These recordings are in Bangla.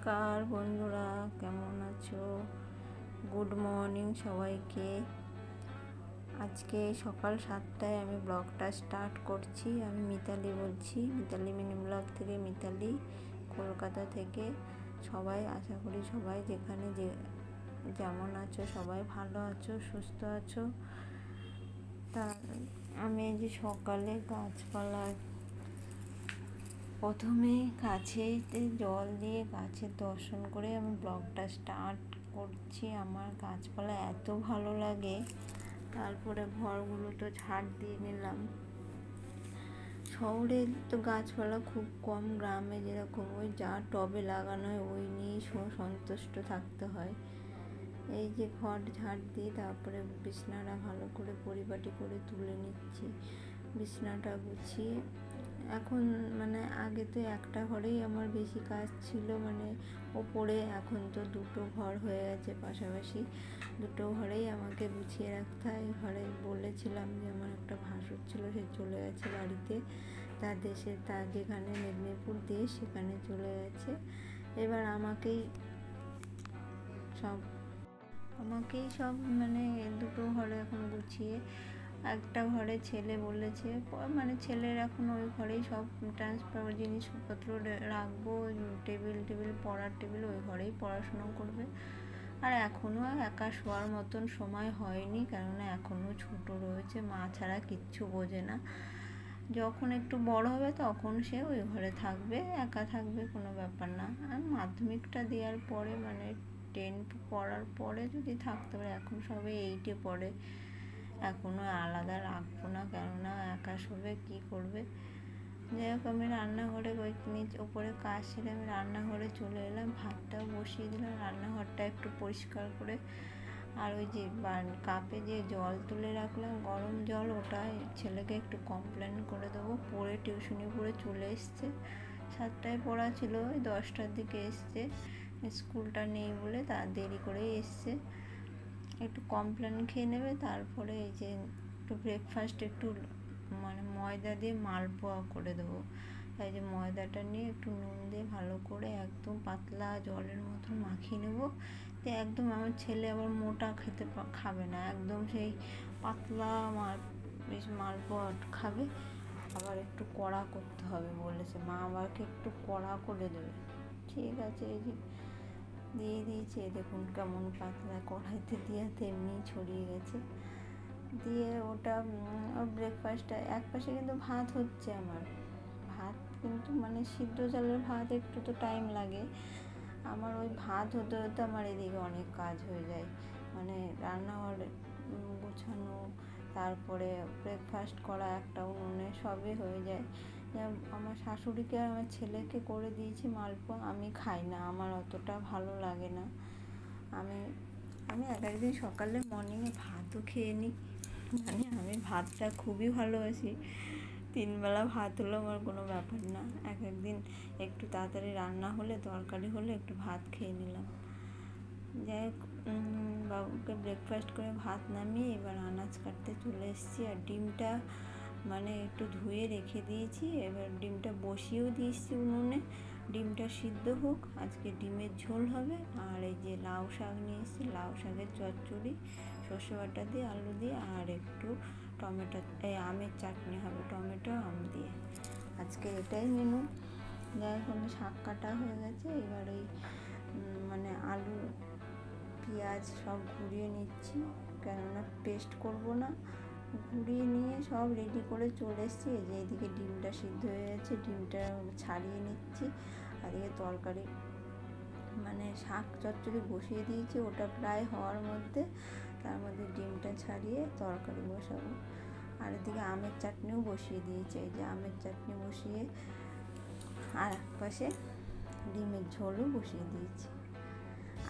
নমস্কার বন্ধুরা, কেমন আছো? গুড মর্নিং সবাইকে। আজকে সকাল 7টায় আমি ব্লগটা স্টার্ট করছি। আমি মিতালি বলছি, মিতালি মিনি ব্লগ থেকে। মিতালি, কলকাতা থেকে। সবাই আশা করি সবাই যেখানে যেমন আছো সবাই ভালো আছো, সুস্থ আছো। তা আমি যে সকালে গাছপালা প্রথমে গাছেতে জল দিয়ে গাছের দর্শন করে আমি ব্লগটা স্টার্ট করছি। আমার গাছপালা এত ভালো লাগে। তারপরে ঘরগুলো তো ঝাড় দিয়ে নিলাম। শহরে তো গাছপালা খুব কম, গ্রামে যেরকম ওই যা টবে লাগানো হয় ওই নিয়েই সন্তুষ্ট থাকতে হয়। এই যে ঘর ঝাড় দিয়ে তারপরে বিছনাটা ভালো করে পরিপাটি করে তুলে নিচ্ছি, বিছনাটা গুছিয়ে। এখন মানে আগে তো একটা ঘরেই আমার বেশি কাজ ছিল, মানে ওপরে। এখন তো দুটো ঘর হয়ে গেছে পাশাপাশি, দুটো ঘরেই আমাকে গুছিয়ে রাখতে হয়। ঘরে বলেছিলাম যে আমার একটা ভাসুর ছিল, সে চলে গেছে বাড়িতে, তার যেখানে মেদিনীপুর দেশ সেখানে চলে গেছে। এবার আমাকেই সব মানে দুটো ঘরে এখন গুছিয়ে, একটা ঘরে ছেলে বলেছে, মানে ছেলের এখন ওই ঘরেই সব ট্রান্সফার জিনিসপত্র রাখবো, টেবিল পড়ার টেবিল ওই ঘরেই পড়াশুনো করবে। আর এখনও একা শোয়ার মতন সময় হয়নি, কেননা এখনও ছোট রয়েছে, মা ছাড়া কিচ্ছু বোঝে না। যখন একটু বড় হবে তখন সে ওই ঘরে থাকবে, একা থাকবে, কোনো ব্যাপার না। আর মাধ্যমিকটা দেওয়ার পরে, মানে 10 পড়ার পরে যদি থাকতে পারে, এখন সবে 8-এ পড়ে, এখনও আলাদা রাখবো না, কেননা একা শোবে, কী করবে। যাই হোক, আমি রান্নাঘরে ওপরে কাজ সেরে আমি রান্নাঘরে চলে এলাম, ভাতটাও বসিয়ে দিলাম। রান্নাঘরটা একটু পরিষ্কার করে, আর ওই যে কাপে যে জল তুলে রাখলাম গরম জল, ওটা ছেলেকে একটু কমপ্লেন করে দেবো। পড়ে টিউশনি পড়ে চলে এসছে, 7টায় পড়া ছিল, ওই 10টার দিকে এসছে। স্কুলটা নেই বলে তার দেরি করেই এসছে। একটু কমপ্লেন খেয়ে নেবে, তারপরে এই যে একটু ব্রেকফাস্ট একটু মানে ময়দা দিয়ে মালপোয়া করে দেবো। তাই যে ময়দাটা নিয়ে একটু নুন দিয়ে ভালো করে একদম পাতলা জলের মতন মাখিয়ে নেবো। তো একদম আমার ছেলে আবার মোটা খাবে না, একদম সেই পাতলা বেশ মালপোয়া খাবে। আবার একটু কড়া করতে হবে বলেছে, মা আমাকে একটু কড়া করে দেবে। ঠিক আছে, এই যে দিয়ে দিয়েছে, দেখুন কেমন পাতলা, কড়াইতে দিয়ে তেমনি ছড়িয়ে গেছে। দিয়ে ওটা ব্রেকফাস্টটা এক পাশে কিন্তু ভাত হচ্ছে আমার। ভাত কিন্তু মানে সিদ্ধ চালের ভাত, একটু তো টাইম লাগে। আমার ওই ভাত হতে হতে আমার এদিকে অনেক কাজ হয়ে যায়, মানে রান্নাঘর গোছানো, তারপরে ব্রেকফাস্ট করা, একটা উনুনে সবই হয়ে যায়। আমার শাশুড়িকে আর আমার ছেলেকে করে দিয়েছি মালপোয়া, আমি খাই না, আমার অতটা ভালো লাগে না। আমি এক একদিন সকালে মর্নিংয়ে ভাতও খেয়ে নিই, মানে আমি ভাতটা খুবই ভালোবাসি। 3 বেলা ভাত হলেও আমার কোনো ব্যাপার না। এক একদিন একটু তাড়াতাড়ি রান্না হলে, তরকারি হলে একটু ভাত খেয়ে নিলাম। যাই হোক, বাবুকে ব্রেকফাস্ট করে ভাত নামিয়ে এবার আনাজ কাটতে চলে এসেছি। আর ডিমটা মানে একটু ধুয়ে রেখে দিয়েছি, এবার ডিমটা বসিয়েও দিয়েছি উনুনে। ডিমটা সিদ্ধ হোক, আজকে ডিমের ঝোল হবে। আর এই যে লাউ শাক নিয়ে এসেছি, লাউ শাকের চচ্চড়ি, সর্ষে বাটা দিয়ে, আলু দিয়ে, আর একটু আমের চাটনি হবে, টমেটো আম দিয়ে। আজকে এটাই মেনু। যাই হোক, শাক কাটা হয়ে গেছে, এবার ওই মানে আলু পেঁয়াজ সব ঘুরিয়ে নিচ্ছি, কেননা পেস্ট করব না। ঘুরিয়ে নিয়ে সব রেডি করে চলে এসেছি। এই যে এদিকে ডিমটা সিদ্ধ হয়ে গেছে, ডিমটা ছাড়িয়ে নিচ্ছি। আর এদিকে তরকারি মানে শাক চচ্চড়ি বসিয়ে দিয়েছি, ওটা প্রায় হওয়ার মধ্যে, তার মধ্যে ডিমটা ছাড়িয়ে তরকারি বসাবো। আর এদিকে আমের চাটনিও বসিয়ে দিয়েছি, এই যে আমের চাটনি বসিয়ে, আর এক পাশে ডিমের ঝোলও বসিয়ে দিয়েছি।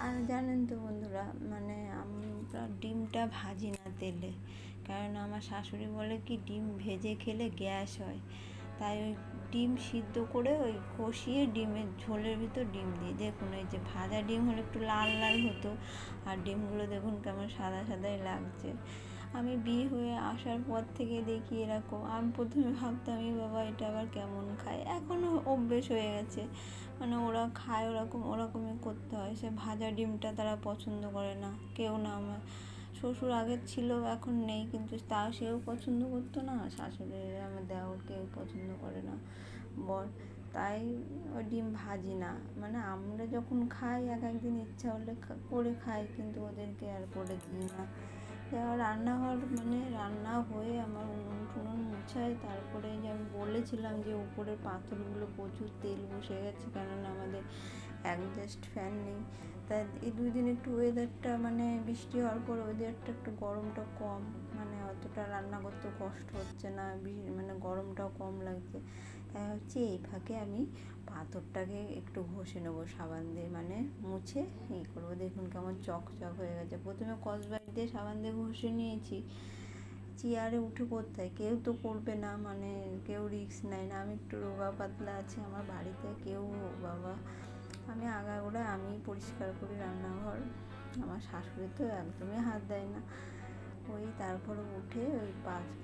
আর জানেন তো বন্ধুরা, মানে আমরা ডিমটা ভাজি না তেলে, কারণ আমার শাশুড়ি বলে কি ডিম ভেজে খেলে গ্যাস হয়। তাই ওই ডিম সিদ্ধ করে ওই কষিয়ে ডিমের ঝোলের ভিতর ডিম দিই। দেখুন, এই যে ভাজা ডিম হলে একটু লাল লাল হতো, আর ডিমগুলো দেখুন কেমন সাদা সাদাই লাগছে। আমি বিয়ে হয়ে আসার পর থেকে দেখি এরকম। আমি প্রথমে ভাবতাম বাবা এটা আবার কেমন খায়, এখনও অভ্যেস হয়ে গেছে। মানে ওরা খায় ওরকমই করতে হয়। সে ভাজা ডিমটা তারা পছন্দ করে না, কেউ না। আমার শ্বশুর আগের ছিল, এখন নেই, কিন্তু সেও পছন্দ করতো না, শাশুড়ি আমার দেওর কেউ পছন্দ করে না, বর। তাই ওই ডিম ভাজি না, মানে আমরা যখন খাই এক একদিন ইচ্ছা হলে করে খাই, কিন্তু ওদেরকে আর করে দিই না। রান্নাঘর মানে রান্না হয়ে আমার উনুন টুনুন মুছাই, তারপরে যে আমি বলেছিলাম যে উপরের পাথরগুলো প্রচুর তেল বসে গেছে, কেননা আমাদের অ্যাডজাস্ট ফ্যান নেই। তাই এই 2 দিন একটু ওয়েদারটা মানে বৃষ্টি হওয়ার পর ওয়েদারটা একটু গরমটা কম, মানে অতটা রান্না করতে কষ্ট হচ্ছে না, মানে গরমটাও কম লাগছে। তাই হচ্ছে এই ফাঁকে আমি পাথরটাকে একটু ঘষে নেবো সাবান দিয়ে, মানে মুছে করবো। দেখুন কেমন চকচক হয়ে গেছে। প্রথমে কসবাইট দিয়ে সাবান দিয়ে ঘষে নিয়েছি। চেয়ারে উঠে করতে হয়, কেউ তো করবে না, মানে কেউ রিস্ক নেয় না। আমি একটু রোগা পাতলা আছি, আমার বাড়িতে কেউ বাবা, আমি আগাগোড়ায় আমি পরিষ্কার করি রান্নাঘর, আমার শাশুড়ি তো একদমই হাত দেয় না। তারপরে উঠে ওই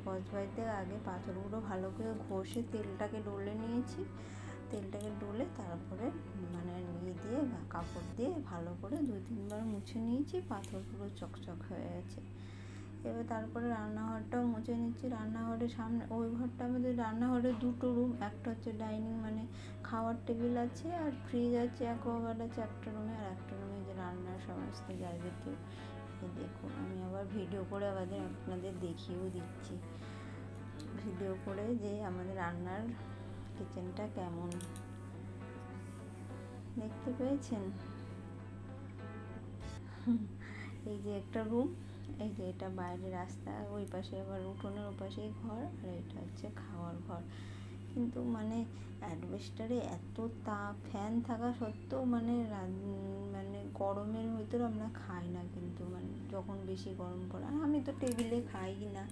কসবাইতে আগে পাথরগুলো ভালো করে ঘষে তেলটাকে ডলে নিয়েছি। তেলটাকে ডলে তারপরে মানে দিয়ে কাপড় দিয়ে ভালো করে 2-3 বার মুছে নিয়েছি, পাথরগুলো চকচক হয়ে গেছে। এবার তারপরে রান্নাঘরটাও মুছে নিচ্ছি। রান্নাঘরের সামনে ওই ঘরটা, আমাদের রান্নাঘরের 2টো রুম, একটা হচ্ছে ডাইনিং মানে খাওয়ার টেবিল আছে, আর ফ্রিজ আছে, অ্যাকোয়াগার্ড আছে একটা রুমে, আর একটা রুমে যে রান্নার সমস্ত যাবতীয়। দেখুন আমি আবার ভিডিও করে আপনাদের দেখিয়েও দিচ্ছি, ভিডিও করে যে আমাদের রান্নার কিচেনটা কেমন, দেখতে পেয়েছেন? এই যে একটা রুম, এই যে এটা বাইরে রাস্তা, ওই পাশে আবার উঠোনের ওপাশেই ঘর, আর এটা হচ্ছে খাওয়ার ঘর। কিন্তু মানে অ্যাডভেস্টারে এত তাপ, ফ্যান থাকা সত্ত্বেও মানে গরমের ভিতরে আমরা খাই না, কিন্তু মানে যখন বেশি গরম পড়ে। আর আমি তো টেবিলে খাই না,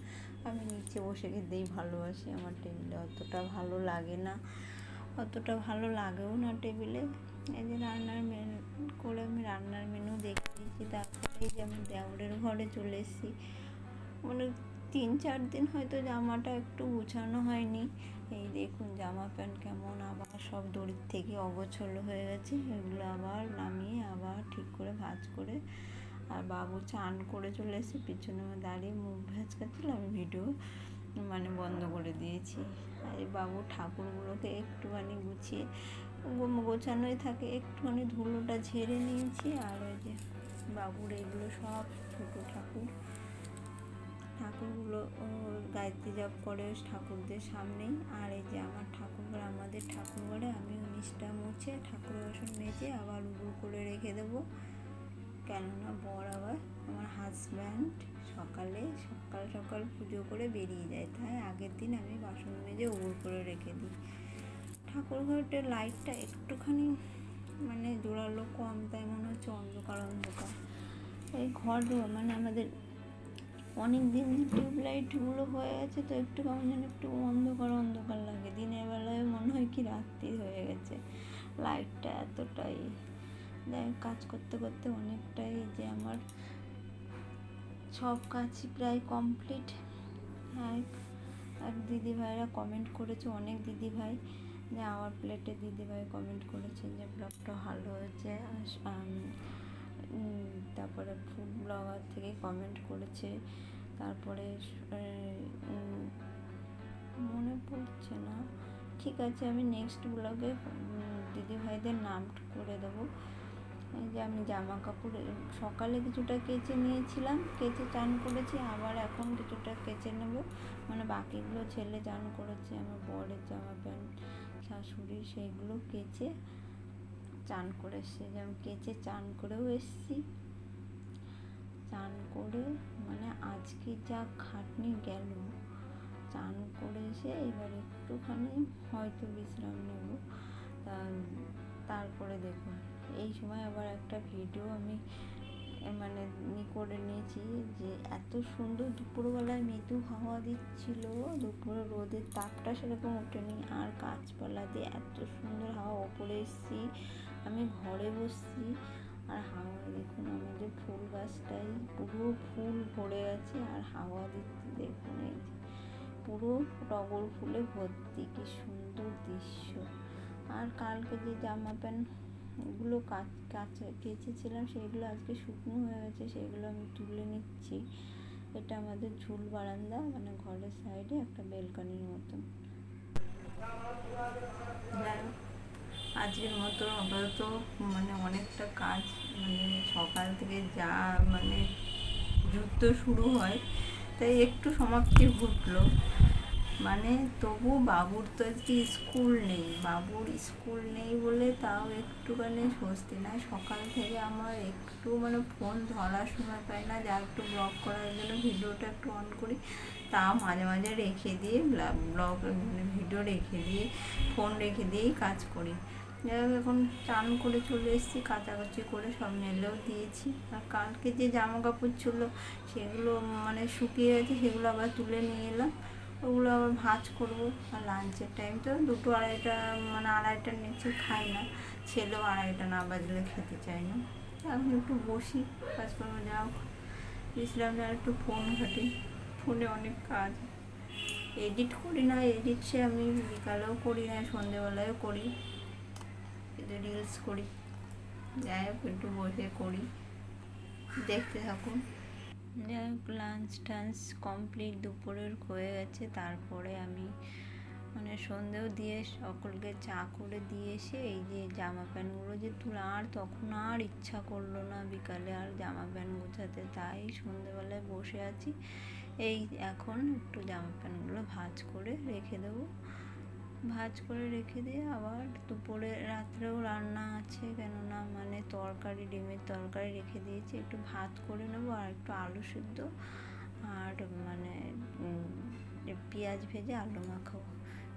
আমি নিচে বসে খেতেই ভালোবাসি, আমার টেবিলে অতটা ভালো লাগে না, অতটা ভালো লাগেও না টেবিলে। এই যে রান্নার মেনু করে আমি রান্নার মেনু দেখিয়েছি। তারপরে এই যে আমি দেওরের ঘরে চলে এসেছি, মানে 3-4 দিন হয়তো জামাটা একটু গুছানো হয়নি। এই দেখুন জামা প্যান্ট কেমন আবার সব দড়ির থেকে অগোছলো হয়ে গেছে, এগুলো আবার নামিয়ে আবার ঠিক করে ভাঁজ করে। আর বাবু চান করে চলে এসে পিছনে দাঁড়িয়ে মুখ ভ্যাচকাচ্ছিল, আমি ভিডিও মানে বন্ধ করে দিয়েছি। আর এই বাবু ঠাকুরগুলোকে একটুখানি গুছিয়ে গোছানোই থাকে, একটুখানি ধুলোটা ঝেড়ে নিয়েছি। আর ওই যে বাবুর এগুলো সব ছোটো ঠাকুরগুলো গায়ত্রী জপ করে ঠাকুরদের সামনেই। আর এই যে আমার ঠাকুরঘর, আমাদের ঠাকুরঘরে আমি 19টা মুছে ঠাকুর বাসন মেজে আবার উবু করে রেখে দেবো, কেননা বর আবার আমার হাজব্যান্ড সকাল পুজো করে বেরিয়ে যায়, তাই আগের দিন আমি বাসন মেজে উবু করে রেখে দিই। ঠাকুরঘরটার লাইটটা একটুখানি মানে জোরালো কম, তাই মনে হচ্ছে অন্ধকার। এই ঘর মানে আমাদের অনেক দিন টিউবলাইটগুলো হয়ে গেছে, তো একটু কেমন যেন একটু অন্ধকার লাগে। দিনের বেলায় মনে হয় কি রাত্রি হয়ে গেছে, লাইটটা এতটাই। কাজ করতে করতে অনেকটাই, যে আমার সব কাজ প্রায় কমপ্লিট। এক দিদিভাইরা কমেন্ট করেছে, অনেক দিদিভাই, যে আমার প্লেটে দিদিভাই কমেন্ট করেছে যে ব্লগটা ভালো হয়েছে। তারপরে ফুড ব্লগার থেকে কমেন্ট করেছে, তারপরে মনে পড়ছে না, ঠিক আছে আমি নেক্সট ব্লগে দিদিভাইদের নাম করে দেবো। এই যে আমি জামা কাপড় সকালে কিছুটা কেচে নিয়েছিলাম, কেচে চান করেছি, আবার এখন কিছুটা কেচে নেব, মানে বাকিগুলো ছেলে চান করেছে, আমার বরের জামা প্যান্ট শাশুড়ি সেইগুলো কেচে চান করে এসছে। যেমন কেচে চান করেও এসছি, চান করে মানে আজকে যা খাটনি গেল, চান করে এসে এবার একটুখানি হয়তো বিশ্রাম নেব। তারপরে দেখুন এই সময় আবার একটা ভিডিও আমি মানে করে নিয়েছি, যে এত সুন্দর দুপুরবেলায় মৃদু হাওয়া দিচ্ছিল, দুপুরে রোদের তাপটা সেরকম ওঠেনি, আর গাছপালা দিয়ে এত সুন্দর হাওয়া। ওপরে এসছি, আমি ঘরে বসছি, আর হাওয়া দেখুন, আমাদের ফুল গাছটাই পুরো ফুল ভরে আছে, আর হাওয়া দিচ্ছে দেখুন, এই যে পুরো টগর ফুলে ভর্তি, কি সুন্দর দৃশ্য। আর কালকে যে জামা প্যান্টগুলো কেচেছিলাম সেগুলো আজকে শুকনো হয়ে গেছে, সেগুলো আমি তুলে নিচ্ছি। এটা আমাদের ঝুল বারান্দা, মানে ঘরের সাইডে একটা বেলকনির মতন। আজকের মতো আপাতত মানে অনেকটা কাজ, মানে সকাল থেকে যা মানে যুদ্ধ শুরু হয়, তাই একটু সমাপ্তি ঘটলো। মানে তবু বাবুর তো আজকে বাবুর স্কুল নেই বলে তাও একটুখানি স্বস্তি। না সকাল থেকে আমার একটু মানে ফোন ধরার সময় পাই না, যা একটু ব্লগ করার জন্য ভিডিওটা একটু অন করি, তা মাঝে মাঝে রেখে দিয়ে ব্লগ মানে ভিডিও রেখে দিয়ে ফোন রেখে দিয়েই কাজ করি। যাই হোক, এখন চান করে চলে এসেছি, কাচাকুচি করে সব মেলেও দিয়েছি। আর কালকে যে জামা কাপড় ছিল সেগুলো মানে শুকিয়ে গেছে, সেগুলো আবার তুলে নিয়ে এলাম, ওগুলো আবার ভাঁজ করবো। আর লাঞ্চের টাইম তো 2-2-2:30, মানে 2:30টার নিচে খাই না, ছেলেও 2:30 না বাজলে খেতে চায় না। এখন একটু বসি, কাজকর্ম যা হোক বিশ্রাম নেওয়ার, একটু ফোন ঘাঁটি, ফোনে অনেক কাজ। এডিট করি না, এডিট সে আমি বিকালেও করি না, সন্ধেবেলায়ও করি, কিন্তু রিলস করি। যাই হোক, একটু বসে করি, দেখতে থাকুন। যাই হোক, লাঞ্চ টাঞ্চ কমপ্লিট দুপুরের হয়ে গেছে। তারপরে আমি মানে সন্ধেও দিয়ে সকলকে চা করে দিয়ে এসে এই যে জামা প্যান্টগুলো যে তুলে, আর তখন আর ইচ্ছা করলো না বিকালে আর জামা প্যান্ট গোছাতে, তাই সন্ধেবেলায় বসে আছি। এই এখন একটু জামা প্যান্টগুলো ভাঁজ করে রেখে দেবো, ভাঁজ করে রেখে দিয়ে আবার দুপুরে রাত্রেও রান্না আছে, কেননা মানে তরকারি, ডিমের তরকারি রেখে দিয়েছি, একটু ভাত করে নেবো আর একটু আলু সিদ্ধ আর মানে পেঁয়াজ ভেজে আলু মাখাবো।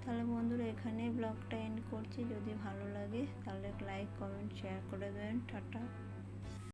তাহলে বন্ধুরা, এখানেই ব্লগটা এন্ড করছি। যদি ভালো লাগে তাহলে লাইক, কমেন্ট, শেয়ার করে দেবেন। টাটা।